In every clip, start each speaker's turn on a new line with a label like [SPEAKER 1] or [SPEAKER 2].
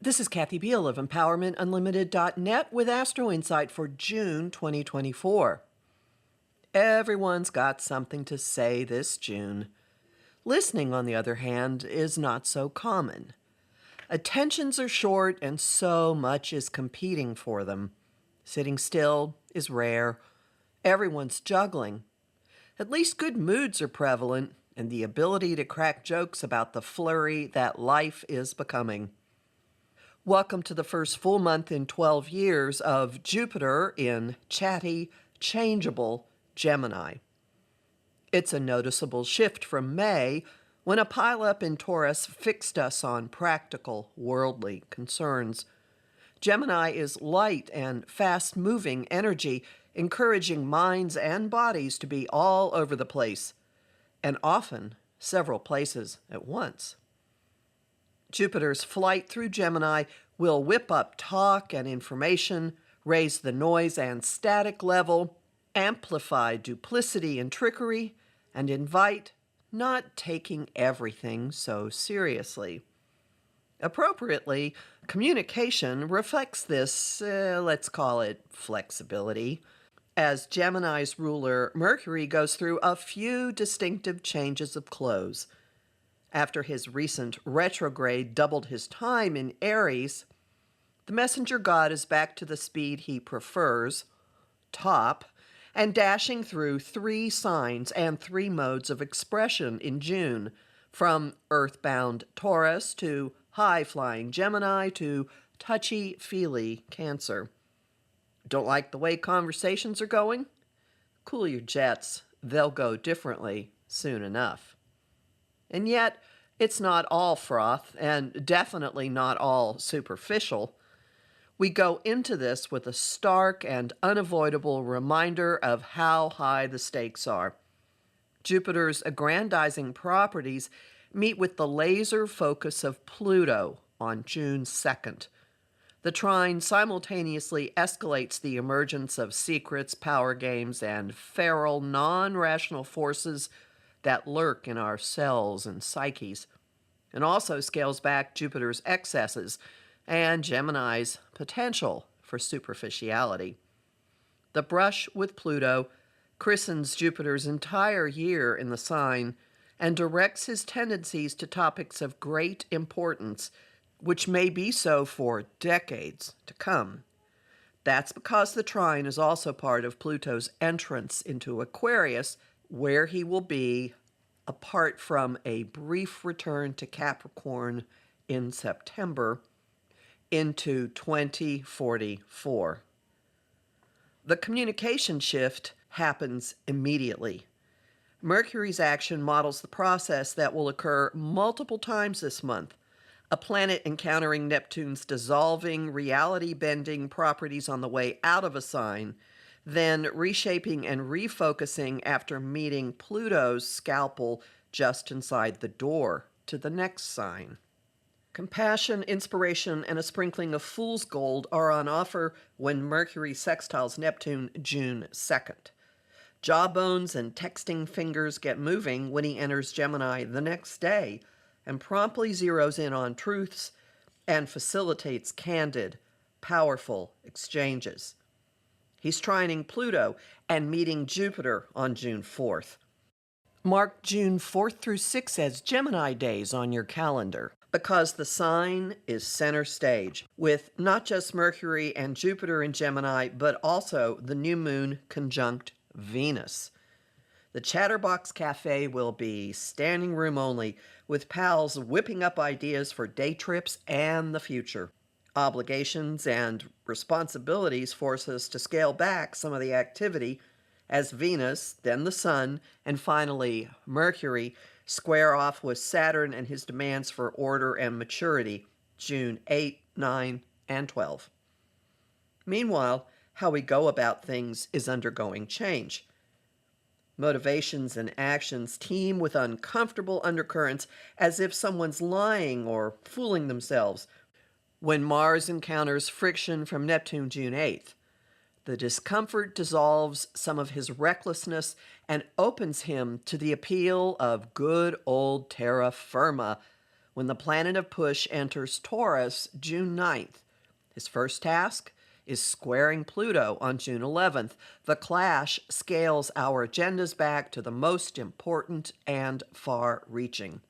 [SPEAKER 1] This is Kathy Biehl of EmpowermentUnlimited.net with Astro-Insight for June 2024. Everyone's got something to say this June. Listening, on the other hand, is not so common. Attentions are short and so much is competing for them. Sitting still is rare. Everyone's juggling. At least good moods are prevalent and the ability to crack jokes about the flurry that life is becoming. Welcome to the first full month in 12 years of Jupiter in chatty, changeable Gemini. It's a noticeable shift from May, when a pileup in Taurus fixed us on practical, worldly concerns. Gemini is light and fast-moving energy, encouraging minds and bodies to be all over the place, and often several places at once. Jupiter's flight through Gemini will whip up talk and information, raise the noise and static level, amplify duplicity and trickery, and invite not taking everything so seriously. Appropriately, communication reflects this, let's call it flexibility, as Gemini's ruler Mercury goes through a few distinctive changes of clothes. After his recent retrograde doubled his time in Aries, the messenger god is back to the speed he prefers, top, and dashing through 3 signs and 3 modes of expression in June, from earthbound Taurus to high-flying Gemini to touchy-feely Cancer. Don't like the way conversations are going? Cool your jets. They'll go differently soon enough. And yet, it's not all froth, and definitely not all superficial. We go into this with a stark and unavoidable reminder of how high the stakes are. Jupiter's aggrandizing properties meet with the laser focus of Pluto on June 2nd. The trine simultaneously escalates the emergence of secrets, power games, and feral, non-rational forces that lurk in our cells and psyches, and also scales back Jupiter's excesses and Gemini's potential for superficiality. The brush with Pluto christens Jupiter's entire year in the sign and directs his tendencies to topics of great importance, which may be so for decades to come. That's because the trine is also part of Pluto's entrance into Aquarius, where he will be, apart from a brief return to Capricorn in September, into 2044. The communication shift happens immediately. Mercury's action models the process that will occur multiple times this month. A planet encountering Neptune's dissolving, reality-bending properties on the way out of a sign, then reshaping and refocusing after meeting Pluto's scalpel just inside the door to the next sign. Compassion, inspiration, and a sprinkling of fool's gold are on offer when Mercury sextiles Neptune June 2nd. Jawbones and texting fingers get moving when he enters Gemini the next day and promptly zeroes in on truths and facilitates candid, powerful exchanges. He's trining Pluto and meeting Jupiter on June 4th. Mark June 4th through 6th as Gemini days on your calendar, because the sign is center stage, with not just Mercury and Jupiter in Gemini, but also the new moon conjunct Venus. The Chatterbox Cafe will be standing room only, with pals whipping up ideas for day trips and the future. Obligations and responsibilities force us to scale back some of the activity as Venus, then the Sun, and finally Mercury square off with Saturn and his demands for order and maturity, June 8, 9, and 12. Meanwhile, how we go about things is undergoing change. Motivations and actions teem with uncomfortable undercurrents, as if someone's lying or fooling themselves, when Mars encounters friction from Neptune June 8th. The discomfort dissolves some of his recklessness and opens him to the appeal of good old terra firma, when the planet of push enters Taurus June 9th. His first task is squaring Pluto on June 11th. The clash scales our agendas back to the most important and far-reaching.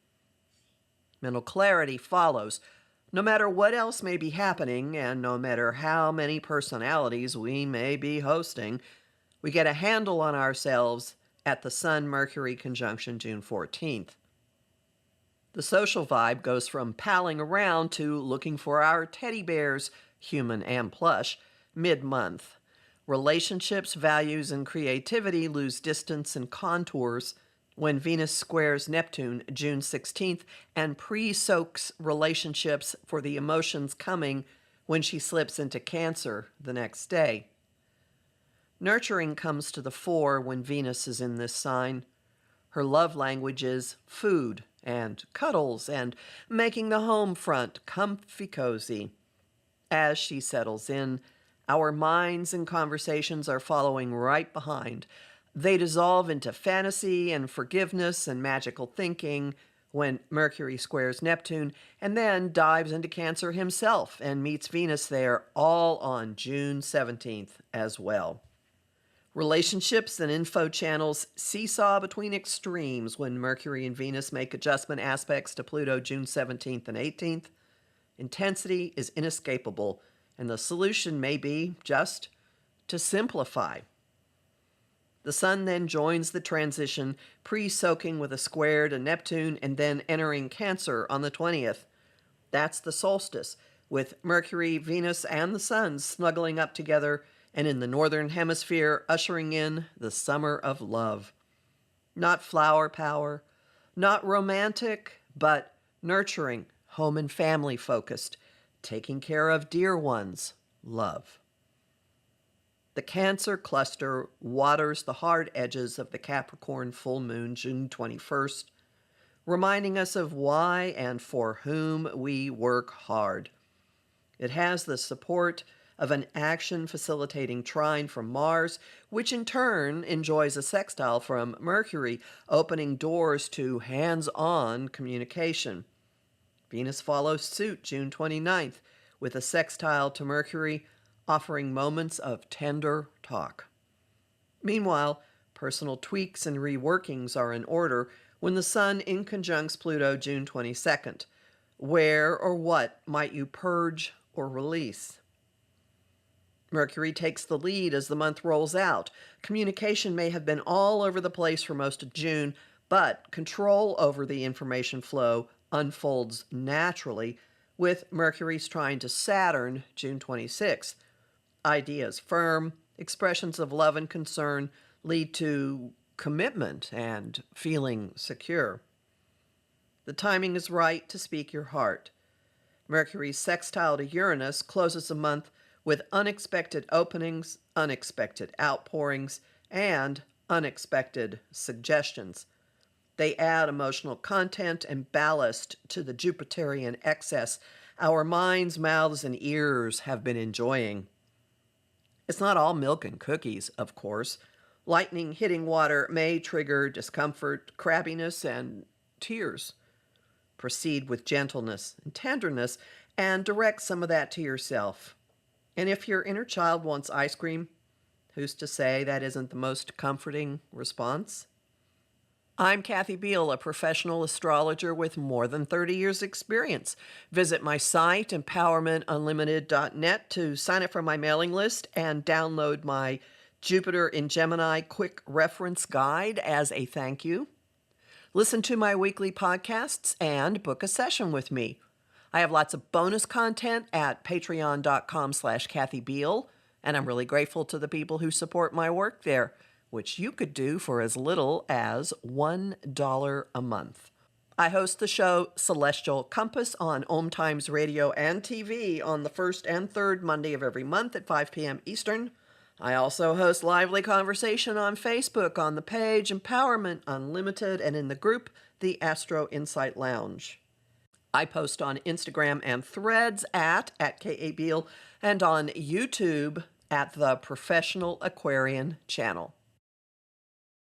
[SPEAKER 1] Mental clarity follows. No matter what else may be happening, and no matter how many personalities we may be hosting, we get a handle on ourselves at the Sun-Mercury conjunction June 14th. The social vibe goes from palling around to looking for our teddy bears, human and plush, mid-month. Relationships, values, and creativity lose distance and contours when Venus squares Neptune June 16th and pre-soaks relationships for the emotions coming when she slips into Cancer the next day. Nurturing comes to the fore when Venus is in this sign. Her love language is food and cuddles and making the home front comfy cozy. As she settles in, our minds and conversations are following right behind. They dissolve into fantasy and forgiveness and magical thinking when Mercury squares Neptune and then dives into Cancer himself and meets Venus there, all on June 17th as well. Relationships and info channels seesaw between extremes when Mercury and Venus make adjustment aspects to Pluto June 17th and 18th. Intensity is inescapable, and the solution may be just to simplify. The Sun then joins the transition, pre-soaking with a square to Neptune and then entering Cancer on the 20th. That's the solstice, with Mercury, Venus, and the Sun snuggling up together and in the northern hemisphere ushering in the summer of love. Not flower power, not romantic, but nurturing, home and family focused, taking care of dear ones, love. The Cancer cluster waters the hard edges of the Capricorn full moon June 21st, reminding us of why and for whom we work hard. It has the support of an action-facilitating trine from Mars, which in turn enjoys a sextile from Mercury, opening doors to hands-on communication. Venus follows suit June 29th with a sextile to Mercury, offering moments of tender talk. Meanwhile, personal tweaks and reworkings are in order when the Sun inconjuncts Pluto June 22nd. Where or what might you purge or release? Mercury takes the lead as the month rolls out. Communication may have been all over the place for most of June, but control over the information flow unfolds naturally with Mercury's trine to Saturn June 26th. Ideas firm, expressions of love and concern lead to commitment and feeling secure. The timing is right to speak your heart. Mercury's sextile to Uranus closes the month with unexpected openings, unexpected outpourings, and unexpected suggestions. They add emotional content and ballast to the Jupiterian excess our minds, mouths, and ears have been enjoying. It's not all milk and cookies, of course. Lightning hitting water may trigger discomfort, crabbiness, and tears. Proceed with gentleness and tenderness and direct some of that to yourself. And if your inner child wants ice cream, who's to say that isn't the most comforting response? I'm Kathy Biehl, a professional astrologer with more than 30 years' experience. Visit my site, empowermentunlimited.net, to sign up for my mailing list and download my Jupiter in Gemini quick reference guide as a thank you. Listen to my weekly podcasts and book a session with me. I have lots of bonus content at patreon.com/Kathy Biehl, and I'm really grateful to the people who support my work there, which you could do for as little as $1 a month. I host the show Celestial Compass on Om Times Radio and TV on the first and third Monday of every month at 5 p.m. Eastern. I also host lively conversation on Facebook on the page Empowerment Unlimited and in the group The Astro-Insight Lounge. I post on Instagram and Threads at Kathy Biehl and on YouTube at the Professional Aquarian channel.